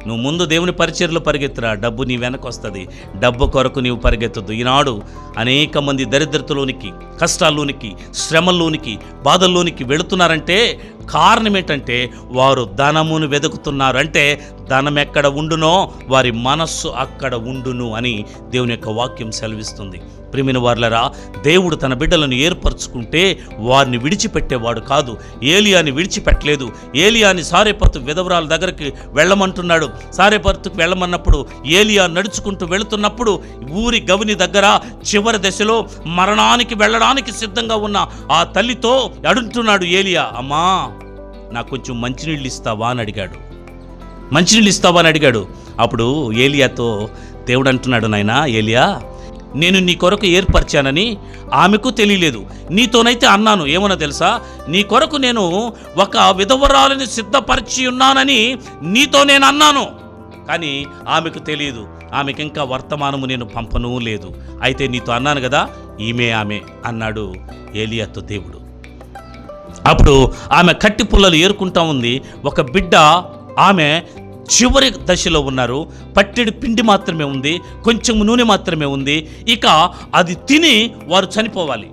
నువ్వు ముందు దేవుని పరిచర్యలో పరిగెత్తురా, డబ్బు నీ వెనక వస్తుంది. డబ్బు కొరకు నీవు పరిగెత్తద్దు. ఈనాడు అనేక మంది దరిద్రతలోనికి, కష్టాల్లోనికి, శ్రమల్లోనికి, బాధల్లోనికి వెళుతున్నారంటే కారణం ఏంటంటే వారు ధనమును వెతుకుతున్నారు. అంటే ధనం ఎక్కడ ఉండునో వారి మనస్సు అక్కడ ఉండును అని దేవుని యొక్క వాక్యం సెలవిస్తుంది. ప్రియమైన వారలారా, దేవుడు తన బిడ్డలను ఏర్పరచుకుంటే వారిని విడిచిపెట్టేవాడు కాదు. ఏలియాని విడిచిపెట్టలేదు. ఏలియాని సారెపతు విధవరాల దగ్గరికి వెళ్ళమంటున్నాడు. సారెపతుకు వెళ్ళమన్నప్పుడు ఏలియా నడుచుకుంటూ వెళుతున్నప్పుడు ఊరి గవిని దగ్గర చివరి దశలో మరణానికి వెళ్ళడానికి సిద్ధంగా ఉన్న ఆ తల్లితో అడుగుతున్నాడు ఏలియా, అమ్మా నాకు కొంచెం మంచినీళ్ళు ఇస్తావా అని అడిగాడు. మంచినీళ్ళు ఇస్తావా అని అడిగాడు. అప్పుడు ఏలియాతో దేవుడు అంటున్నాడు, నాయనా ఏలియా, నేను నీ కొరకు ఏర్పరిచానని ఆమెకు తెలియలేదు. నీతోనైతే అన్నాను, ఏమన్నా తెలుసా, నీ కొరకు నేను ఒక విధవరాలని సిద్ధపరిచి ఉన్నానని నీతో నేను అన్నాను, కానీ ఆమెకు తెలియదు. ఆమెకి ఇంకా వర్తమానము నేను పంపను లేదు. అయితే నీతో అన్నాను కదా, ఈమె ఆమె అన్నాడు ఏలియాతో దేవుడు. అప్పుడు ఆమె కట్టి పుల్లలు ఏరుకుంటా ఉంది. ఒక బిడ్డ, ఆమె చివరి దశలో ఉన్నారు. పట్టెడు పిండి మాత్రమే ఉంది, కొంచెం నూనె మాత్రమే ఉంది. ఇక అది తిని వారు చనిపోవాలి.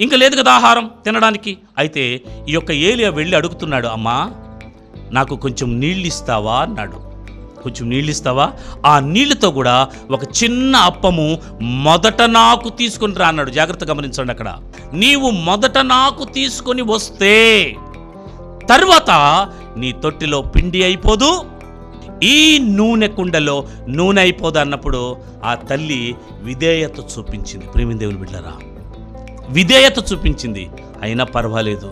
ఇంక లేదు కదా ఆహారం తినడానికి. అయితే ఈ యొక్క ఏలియా వెళ్ళి అడుగుతున్నాడు, అమ్మా నాకు కొంచెం నీళ్ళు ఇస్తావా అన్నాడు. కొంచెం నీళ్ళు ఇస్తావా? ఆ నీళ్ళతో కూడా ఒక చిన్న అప్పము మొదట నాకు తీసుకొని రా అన్నాడు. జాగ్రత్త గమనించండి, అక్కడ నీవు మొదట నాకు తీసుకొని వస్తే తర్వాత నీ తొట్టిలో పిండి అయిపోదు, ఈ నూనె కుండలో నూనె అయిపోదు అన్నప్పుడు ఆ తల్లి విధేయత చూపించింది. ప్రేమ దేవుని బిడ్డలారా, విధేయత చూపించింది. అయినా పర్వాలేదు,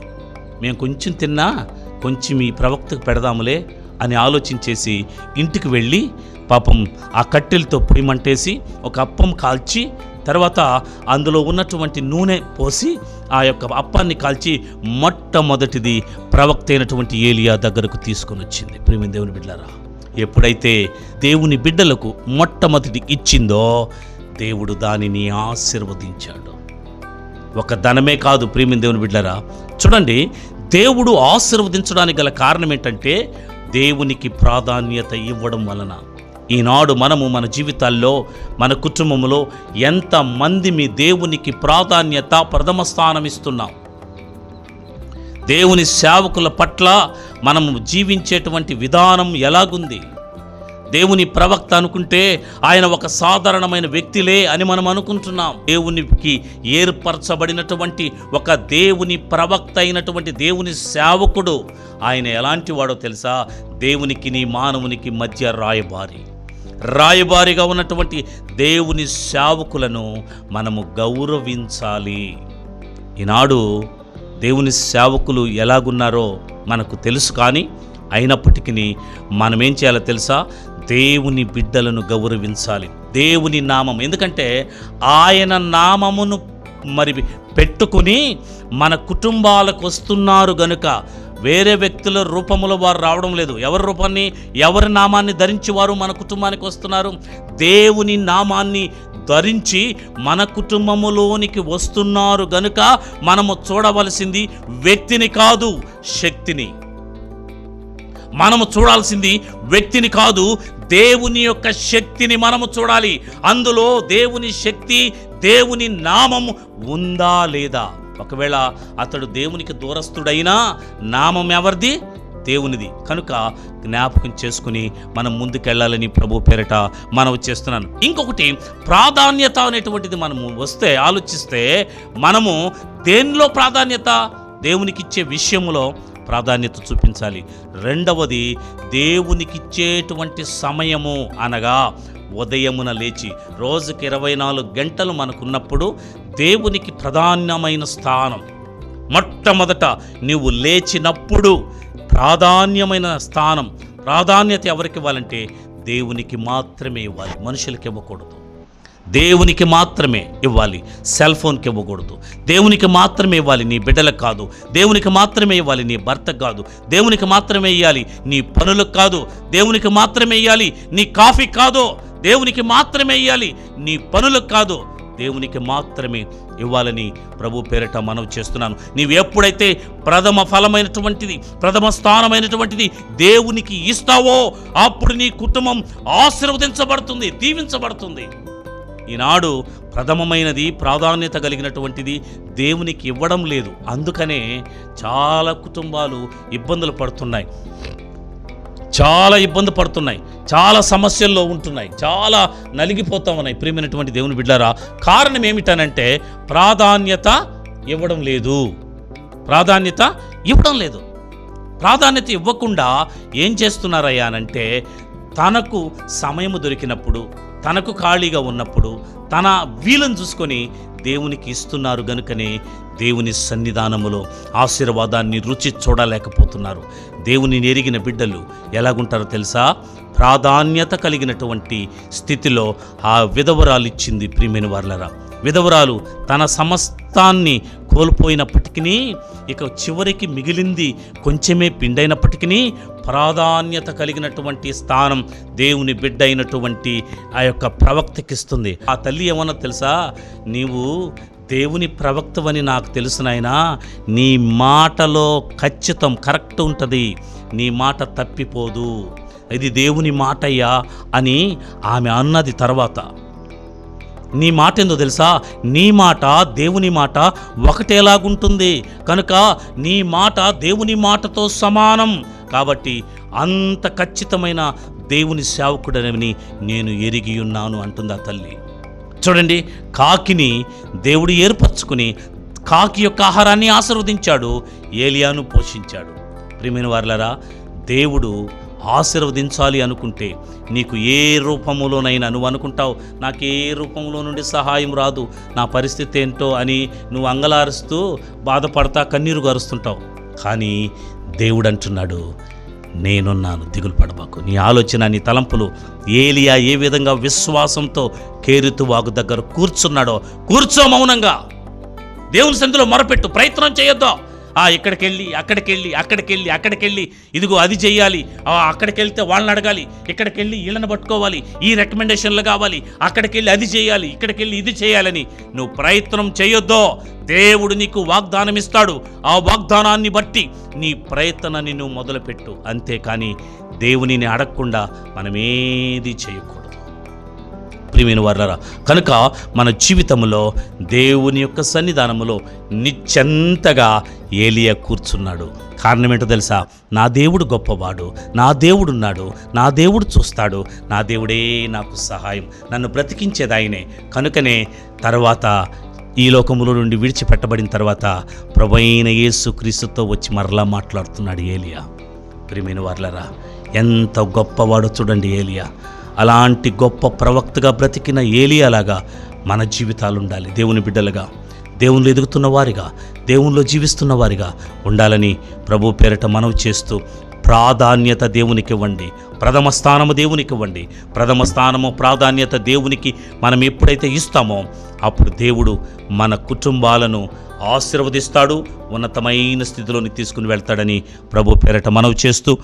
మేము కొంచెం తిన్నా కొంచెం ఈ ప్రవక్తకు పెడదాములే అని ఆలోచించేసి ఇంటికి వెళ్ళి పాపం ఆ కట్టెలతో పొయ్యిమంటేసి ఒక అప్పం కాల్చి తర్వాత అందులో ఉన్నటువంటి నూనె పోసి ఆ యొక్క అప్పాన్ని కాల్చి మొట్టమొదటిది ప్రవక్త అయినటువంటి ఏలియా దగ్గరకు తీసుకొని వచ్చింది. ప్రేమ దేవుని బిడ్డలారా, ఎప్పుడైతే దేవుని బిడ్డలకు మొట్టమొదటి ఇచ్చిందో దేవుడు దానిని ఆశీర్వదించాడు. ఒక ధనమే కాదు ప్రేమ దేవుని బిడ్డలారా, చూడండి, దేవుడు ఆశీర్వదించడానికి గల కారణం ఏంటంటే దేవునికి ప్రాధాన్యత ఇవ్వడం వలన. ఈనాడు మనము మన జీవితాల్లో, మన కుటుంబంలో ఎంతమంది మీ దేవునికి ప్రాధాన్యత ప్రథమ స్థానం ఇస్తున్నాం? దేవుని సేవకుల పట్ల మనము జీవించేటువంటి విధానం ఎలాగుంది? దేవుని ప్రవక్త అనుకుంటే ఆయన ఒక సాధారణమైన వ్యక్తిలే అని మనం అనుకుంటున్నాం. దేవునికి ఏర్పరచబడినటువంటి ఒక దేవుని ప్రవక్త అయినటువంటి దేవుని సేవకుడు ఆయన ఎలాంటి వాడో తెలుసా? దేవునికి నీ మానవునికి మధ్య రాయబారిగా ఉన్నటువంటి దేవుని సేవకులను మనము గౌరవించాలి. ఈనాడు దేవుని సేవకులు ఎలాగున్నారో మనకు తెలుసు, కానీ అయినప్పటికీ మనమేం చేయాలో తెలుసా? దేవుని బిడ్డలను గౌరవించాలి. దేవుని నామం, ఎందుకంటే ఆయన నామమును మరి పెట్టుకుని మన కుటుంబాలకు వస్తున్నారు గనుక వేరే వ్యక్తుల రూపంలో వారు రావడం లేదు. ఎవరి రూపాన్ని, ఎవరి నామాన్ని ధరించి వారు మన కుటుంబానికి వస్తున్నారు? దేవుని నామాన్ని ధరించి మన కుటుంబములోనికి వస్తున్నారు గనుక మనము చూడవలసింది వ్యక్తిని కాదు, శక్తిని. మనము చూడాల్సింది వ్యక్తిని కాదు, దేవుని యొక్క శక్తిని మనము చూడాలి. అందులో దేవుని శక్తి, దేవుని నామం ఉందా లేదా? ఒకవేళ అతడు దేవునికి దూరస్తుడైనా నామం ఎవరిది? దేవునిది. కనుక జ్ఞాపకం చేసుకుని మనం ముందుకెళ్ళాలని ప్రభు పేరట మనవి చేస్తున్నాను. ఇంకొకటి, ప్రాధాన్యత అనేటువంటిది మనము ఆలోచిస్తే మనము దేనిలో ప్రాధాన్యత? దేవునికిచ్చే విషయంలో ప్రాధాన్యత చూపించాలి. రెండవది, దేవునికిచ్చేటువంటి సమయము, అనగా ఉదయమున లేచి రోజుకి 24 గంటలు మనకున్నప్పుడు దేవునికి ప్రధానమైన స్థానం. మొట్టమొదట నువ్వు లేచినప్పుడు ప్రాధాన్యమైన స్థానం, ప్రాధాన్యత ఎవరికి ఇవ్వాలంటే దేవునికి మాత్రమే ఇవ్వాలి, మనుషులకి ఇవ్వకూడదు. దేవునికి మాత్రమే ఇవ్వాలి, సెల్ ఫోన్కి ఇవ్వకూడదు. దేవునికి మాత్రమే ఇవ్వాలి, నీ బిడ్డలకు కాదు. దేవునికి మాత్రమే ఇవ్వాలి, నీ భర్తకు కాదు. దేవునికి మాత్రమే ఇవ్వాలి, నీ పనులకు కాదు. దేవునికి మాత్రమే ఇవ్వాలి, నీ కాఫీ కాదు. దేవునికి మాత్రమే ఇవ్వాలి, నీ పనులకు కాదు. దేవునికి మాత్రమే ఇవ్వాలని ప్రభు పేరిట మనవి చేస్తున్నాను. నీవు ఎప్పుడైతే ప్రథమ ఫలమైనటువంటిది, ప్రథమ స్థానమైనటువంటిది దేవునికి ఇస్తావో అప్పుడు నీ కుటుంబం ఆశీర్వదించబడుతుంది, దీవించబడుతుంది. ఈనాడు ప్రథమమైనది, ప్రాధాన్యత కలిగినటువంటిది దేవునికి ఇవ్వడం లేదు. అందుకనే చాలా కుటుంబాలు ఇబ్బందులు పడుతున్నాయి, చాలా ఇబ్బంది పడుతున్నాయి, చాలా సమస్యల్లో ఉంటున్నాయి, చాలా నలిగిపోతా ఉన్నాయి. ప్రియమైనటువంటి దేవుని బిడ్డలారా, కారణం ఏమిటనంటే ప్రాధాన్యత ఇవ్వడం లేదు. ప్రాధాన్యత ఇవ్వకుండా ఏం చేస్తున్నారయ్యా అనంటే తనకు సమయము దొరికినప్పుడు, తనకు ఖాళీగా ఉన్నప్పుడు తన వీలను చూసుకొని దేవునికి ఇస్తున్నారు. గనుకనే దేవుని సన్నిధానములో ఆశీర్వాదాన్ని రుచి చూడలేకపోతున్నారు. దేవుని ఎరిగిన బిడ్డలు ఎలాగుంటారో తెలుసా? ప్రాధాన్యత కలిగినటువంటి స్థితిలో ఆ విధవరాలు ఇచ్చింది. ప్రియమైన వారలారా, విధవరాలు తన సమస్తాన్ని కోల్పోయినప్పటికీ, ఇక చివరికి మిగిలింది కొంచెమే పిండైనప్పటికీ ప్రాధాన్యత కలిగినటువంటి స్థానం దేవుని బిడ్డ అయినటువంటి ఆ యొక్క ప్రవక్తకిస్తుంది. ఆ తల్లి ఏమన్నా తెలుసా? నీవు దేవుని ప్రవక్తవని నాకు తెలుసు నాయనా, నీ మాటలో ఖచ్చితం కరెక్ట్ ఉంటుంది, నీ మాట తప్పిపోదు, ఇది దేవుని మాటయ్యా అని ఆమె అన్నది. తర్వాత నీ మాట ఏందో తెలుసా? నీ మాట దేవుని మాట ఒకటేలాగుంటుంది కనుక నీ మాట దేవుని మాటతో సమానం. కాబట్టి అంత ఖచ్చితమైన దేవుని సేవకుడని నేను ఎరిగి ఉన్నాను అంటుంది ఆ తల్లి. చూడండి, కాకిని దేవుడు ఏర్పరచుకుని కాకి యొక్క ఆహారాన్ని ఆశీర్వదించాడు, ఏలియాను పోషించాడు. ప్రియమైన వారలారా, దేవుడు ఆశీర్వదించాలి అనుకుంటే నీకు ఏ రూపంలోనైనా నువ్వు అనుకుంటావు నాకు ఏ రూపంలో నుండి సహాయం రాదు, నా పరిస్థితి ఏంటో అని నువ్వు అంగలారుస్తూ బాధపడతా కన్నీరు గారుస్తుంటావు. కానీ దేవుడు అంటున్నాడు, నేనున్నాను, దిగులు పడబాకు. నీ ఆలోచన, నీ తలంపులు ఏలియా ఏ విధంగా విశ్వాసంతో కేరుతువాగు దగ్గర కూర్చున్నాడో కూర్చో, మౌనంగా దేవుని సన్నిధిలో మొరపెట్టు, ప్రయత్నం చేయొద్దు. అక్కడికెళ్ళి ఇదిగో అది చెయ్యాలి, అక్కడికెళ్తే వాళ్ళని అడగాలి, ఇక్కడికెళ్ళి వీళ్ళని పట్టుకోవాలి, ఈ రికమెండేషన్లు కావాలి, అక్కడికెళ్ళి అది చేయాలి, ఇక్కడికెళ్ళి ఇది చేయాలని నువ్వు ప్రయత్నం చేయొద్దో. దేవుడు నీకు వాగ్దానం ఇస్తాడు, ఆ వాగ్దానాన్ని బట్టి నీ ప్రయత్నాన్ని నువ్వు మొదలుపెట్టు. అంతేకాని దేవునిని అడగకుండా మనమేది చేయకూడదు. ప్రియమైన వారలారా, కనుక మన జీవితంలో దేవుని యొక్క సన్నిధానములో నిశ్చంతగా ఏలియా కూర్చున్నాడు. కారణం ఏంటో తెలుసా? నా దేవుడు గొప్పవాడు, నా దేవుడున్నాడు, నా దేవుడు చూస్తాడు, నా దేవుడే నాకు సహాయం, నన్ను బ్రతికించేది ఆయనే. కనుకనే తర్వాత ఈ లోకములో నుండి విడిచిపెట్టబడిన తర్వాత ప్రభువైన యేసుక్రీస్తుతో వచ్చి మరలా మాట్లాడుతున్నాడు ఏలియా. ప్రియమైన వారలారా, ఎంత గొప్పవాడో చూడండి ఏలియా. అలాంటి గొప్ప ప్రవక్తగా బ్రతికిన ఏలియాలాగా మన జీవితాలు ఉండాలి. దేవుని బిడ్డలుగా, దేవునిలో ఎదుగుతున్న వారిగా, దేవునిలో జీవిస్తున్న వారిగా ఉండాలని ప్రభు పేరిట మనవి చేస్తూ, ప్రాధాన్యత దేవునికి ఇవ్వండి, ప్రథమ స్థానము దేవునికి ఇవ్వండి. ప్రథమ స్థానము, ప్రాధాన్యత దేవునికి మనం ఎప్పుడైతే ఇస్తామో అప్పుడు దేవుడు మన కుటుంబాలను ఆశీర్వదిస్తాడు, ఉన్నతమైన స్థితిలోని తీసుకుని వెళ్తాడని ప్రభు పేరిట మనవి చేస్తూ